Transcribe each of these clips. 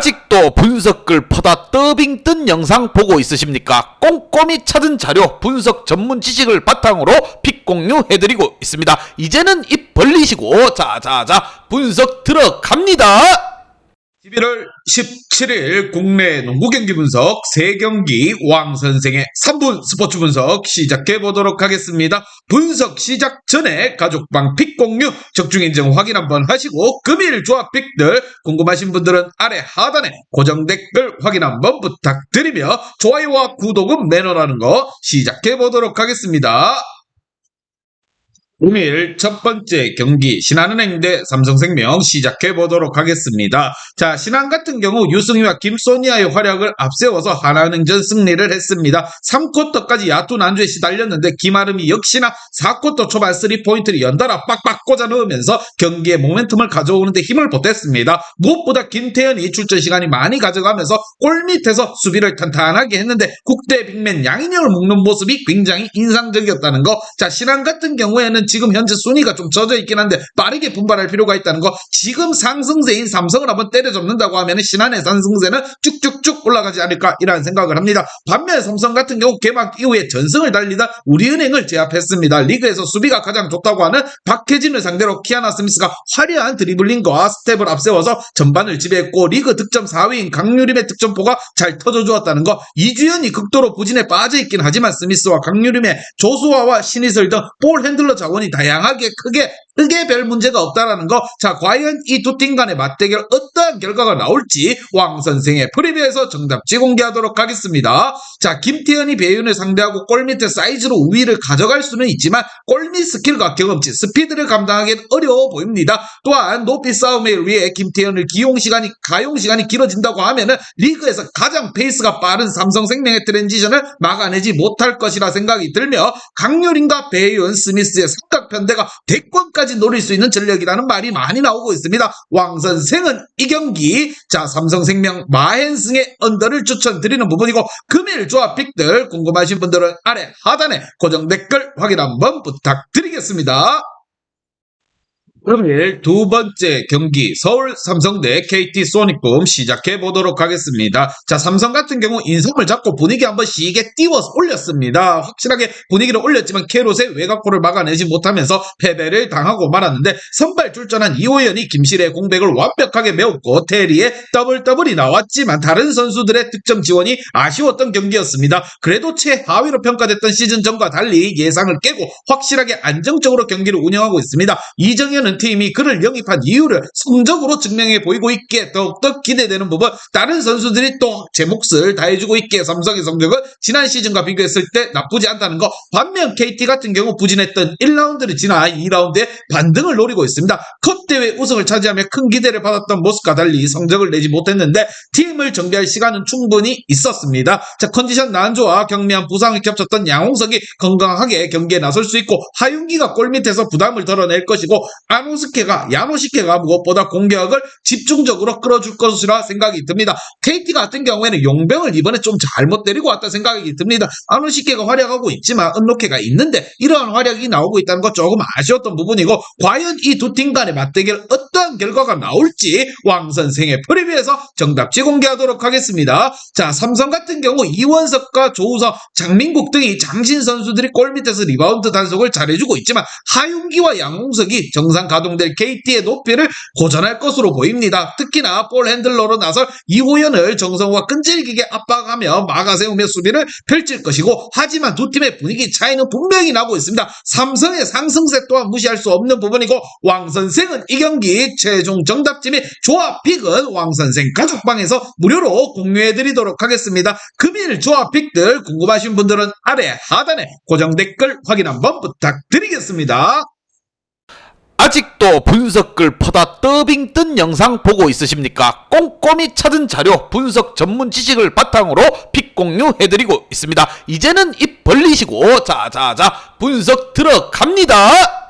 아직도 분석글 퍼다 더빙 뜬 영상 보고 있으십니까? 꼼꼼히 찾은 자료, 분석 전문 지식을 바탕으로 픽 공유해드리고 있습니다. 이제는 입 벌리시고 자자자 분석 들어갑니다. 11월 17일 국내 농구 경기 분석 3경기 왕선생의 3분 스포츠 분석 시작해 보도록 하겠습니다. 분석 시작 전에 가족방 픽 공유 적중인증 확인 한번 하시고 금일 조합 픽들 궁금하신 분들은 아래 하단에 고정 댓글 확인 한번 부탁드리며 좋아요와 구독은 매너라는 거 시작해 보도록 하겠습니다. 오늘 첫 번째 경기 신한은행 대 삼성생명 시작해 보도록 하겠습니다. 자, 신한 같은 경우 유승희와 김소니아의 활약을 앞세워서 하나은행전 승리를 했습니다. 3쿼터까지 야투 난주에 시달렸는데 김아름이 역시나 4쿼터 초반 3포인트를 연달아 빡빡 꽂아 넣으면서 경기의 모멘텀을 가져오는데 힘을 보탰습니다. 무엇보다 김태현이 출전 시간이 많이 가져가면서 골밑에서 수비를 탄탄하게 했는데 국대 빅맨 양인혁을 묶는 모습이 굉장히 인상적이었다는 거. 자, 신한 같은 경우에는 지금 현재 순위가 좀 젖어 있긴 한데 빠르게 분발할 필요가 있다는 거. 지금 상승세인 삼성을 한번 때려잡는다고 하면 신한의 상승세는 쭉쭉쭉 올라가지 않을까 이라는 생각을 합니다. 반면 삼성 같은 경우 개막 이후에 전승을 달리다 우리은행을 제압했습니다. 리그에서 수비가 가장 좋다고 하는 박혜진을 상대로 키아나 스미스가 화려한 드리블링과 스텝을 앞세워서 전반을 지배했고 리그 득점 4위인 강유림의 득점포가 잘 터져주었다는 거. 이주연이 극도로 부진에 빠져있긴 하지만 스미스와 강유림의 조수아와 신이슬 등 볼 핸들러 자원이 다양하게 크게 별 문제가 없다라는 거. 자, 과연 이 두 팀 간의 맞대결 어떠한 결과가 나올지 왕선생의 프리뷰에서 정답지 공개하도록 하겠습니다. 자, 김태현이 배윤을 상대하고 골밑의 사이즈로 우위를 가져갈 수는 있지만 골밑 스킬과 경험치, 스피드를 감당하기는 어려워 보입니다. 또한 높이 싸움에 위해 김태현을 가용 시간이 길어진다고 하면은 리그에서 가장 페이스가 빠른 삼성생명의 트랜지션을 막아내지 못할 것이라 생각이 들며 강유림과 배윤, 스미스의 삼각편대가 대권까지 노릴 수 있는 전력이라는 말이 많이 나오고 있습니다. 왕선생은 이 경기 자 삼성생명 마헨승의 언더를 추천드리는 부분이고 금일 조합 픽들 궁금하신 분들은 아래 하단에 고정 댓글 확인 한번 부탁드리겠습니다. 금일 두 번째 경기 서울 삼성 대 KT 소닉붐 시작해 보도록 하겠습니다. 자, 삼성 같은 경우 인성을 잡고 분위기 한번 시게 띄워서 올렸습니다. 확실하게 분위기를 올렸지만 캐롯의 외곽포를 막아내지 못하면서 패배를 당하고 말았는데 선발 출전한 이호연이 김실의 공백을 완벽하게 메웠고 테리의 더블이 나왔지만 다른 선수들의 득점 지원이 아쉬웠던 경기였습니다. 그래도 최하위로 평가됐던 시즌 전과 달리 예상을 깨고 확실하게 안정적으로 경기를 운영하고 있습니다. 이정현은 팀이 그를 영입한 이유를 성적으로 증명해 보이고 있기에 더욱더 기대되는 부분. 다른 선수들이 또 제 몫을 다해주고 있기에 삼성의 성적은 지난 시즌과 비교했을 때 나쁘지 않다는 거. 반면 KT 같은 경우 부진했던 1라운드를 지나 2라운드에 반등을 노리고 있습니다. 컵대회 우승을 차지하며 큰 기대를 받았던 모습과 달리 성적을 내지 못했는데 팀을 정비할 시간은 충분히 있었습니다. 자, 컨디션 난조와 경미한 부상을 겹쳤던 양홍석이 건강하게 경기에 나설 수 있고 하윤기가 골밑에서 부담을 덜어낼 것이고 야노시케가 무엇보다 공격을 집중적으로 끌어줄 것이라 생각이 듭니다. KT 같은 경우에는 용병을 이번에 좀 잘못 데리고 왔다 생각이 듭니다. 야노시케가 활약하고 있지만 은노케가 있는데 이러한 활약이 나오고 있다는 것 조금 아쉬웠던 부분이고 과연 이 두 팀 간의 맞대결 어떠한 결과가 나올지 왕선생의 프리뷰에서 정답지 공개하도록 하겠습니다. 자, 삼성 같은 경우 이원석과 조우석, 장민국 등이 장신 선수들이 골밑에서 리바운드 단속을 잘해주고 있지만 하윤기와 양홍석이 정상 가동될 KT의 높이를 고전할 것으로 보입니다. 특히나 볼 핸들러로 나설 이호연을 정성우가 끈질기게 압박하며 막아세우며 수비를 펼칠 것이고 하지만 두 팀의 분위기 차이는 분명히 나고 있습니다. 삼성의 상승세 또한 무시할 수 없는 부분이고 왕선생은 이 경기 최종 정답지 및 조합 픽은 왕선생 가족방에서 무료로 공유해드리도록 하겠습니다. 금일 조합 픽들 궁금하신 분들은 아래 하단에 고정 댓글 확인 한번 부탁드리겠습니다. 아직도 분석글 퍼다 더빙 뜬 영상 보고 있으십니까? 꼼꼼히 찾은 자료, 분석 전문 지식을 바탕으로 픽 공유해드리고 있습니다. 이제는 입 벌리시고 자자자 분석 들어갑니다.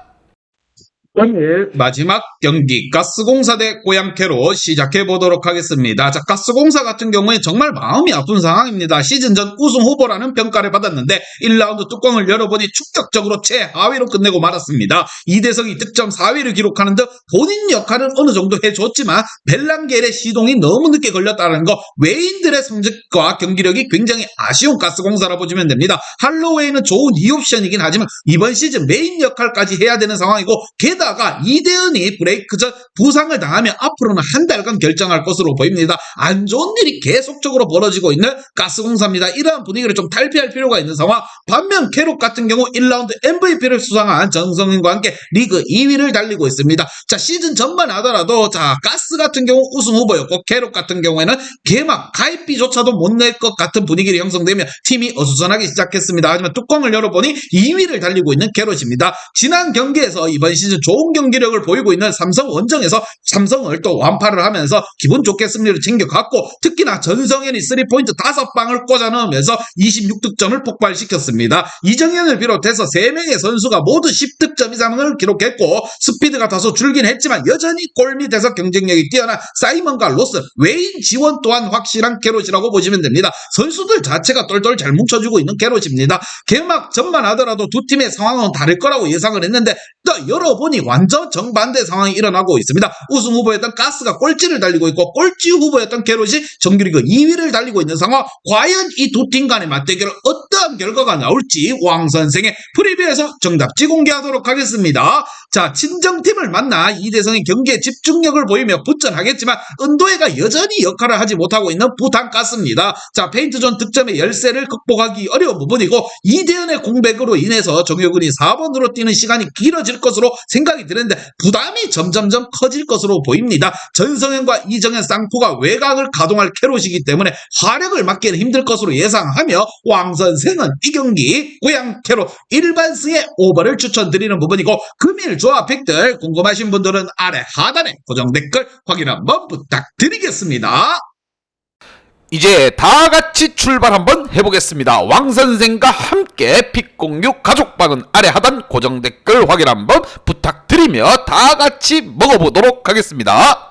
오늘 마지막 경기 가스공사 대 고양캐로 시작해 보도록 하겠습니다. 자, 가스공사 같은 경우에 정말 마음이 아픈 상황입니다. 시즌 전 우승 후보라는 평가를 받았는데 1라운드 뚜껑을 열어보니 충격적으로 최하위로 끝내고 말았습니다. 이대성이 득점 4위를 기록하는 등 본인 역할은 어느 정도 해줬지만 벨랑겔의 시동이 너무 늦게 걸렸다는 거, 외인들의 성적과 경기력이 굉장히 아쉬운 가스공사라 보시면 됩니다. 할로웨이는 좋은 2옵션이긴 하지만 이번 시즌 메인 역할까지 해야 되는 상황이고, 게다가 이대현이 브레이크 전 부상을 당하면 앞으로는 한 달간 결정할 것으로 보입니다. 안 좋은 일이 계속적으로 벌어지고 있는 가스공사입니다. 이러한 분위기를 좀 탈피할 필요가 있는 상황. 반면 캐롯 같은 경우 1라운드 MVP를 수상한 정성인과 함께 리그 2위를 달리고 있습니다. 자, 시즌 전만 하더라도 자, 가스 같은 경우 우승 후보였고 캐롯 같은 경우에는 개막 가입비조차도 못 낼 것 같은 분위기를 형성되며 팀이 어수선하기 시작했습니다. 하지만 뚜껑을 열어보니 2위를 달리고 있는 캐롯입니다. 지난 경기에서 이번 시즌 좋은 경기력을 보이고 있는 삼성 원정에서 삼성을 또 완파를 하면서 기분 좋게 승리를 챙겨갔고, 특히나 전성현이 3포인트 5방을 꽂아 넣으면서 26득점을 폭발시켰습니다. 이정현을 비롯해서 3명의 선수가 모두 10득점 이상을 기록했고, 스피드가 다소 줄긴 했지만 여전히 골밑에서 경쟁력이 뛰어난 사이먼과 로스, 외인 지원 또한 확실한 캐롯이라고 보시면 됩니다. 선수들 자체가 똘똘 잘 뭉쳐주고 있는 캐롯입니다. 개막 전만 하더라도 두 팀의 상황은 다를 거라고 예상을 했는데 또 열어보니 완전 정반대 상황이 일어나고 있습니다. 우승 후보였던 가스가 꼴찌를 달리고 있고, 꼴찌 후보였던 캐롯이 정규리그 2위를 달리고 있는 상황. 과연 이 두 팀 간의 맞대결은 어떠한 결과가 나올지 왕 선생의 프리뷰에서 정답지 공개하도록 하겠습니다. 자, 친정팀을 만나 이대성의 경기에 집중력을 보이며 붙전하겠지만 은도해가 여전히 역할을 하지 못하고 있는 부탄가스입니다. 자, 페인트존 득점의 열세를 극복하기 어려운 부분이고, 이대현의 공백으로 인해서 정효근이 4번으로 뛰는 시간이 길어질 것으로 생각이 드는데 부담이 점점점 커질 것으로 보입니다. 전성현과 이정현 쌍포가 외곽을 가동할 캐롯이기 때문에 화력을 맞기는 힘들 것으로 예상하며 왕 선생은 이 경기 고양 캐롯 일반승의 오버를 추천드리는 부분이고, 금일 조합팩들 궁금하신 분들은 아래 하단에 고정 댓글 확인 한번 부탁드리겠습니다. 이제 다 같이 출발 한번 해보겠습니다. 왕 선생과 함께 픽공유 가족방은 아래 하단 고정 댓글 확인 한번 부탁드리며 다 같이 먹어보도록 하겠습니다.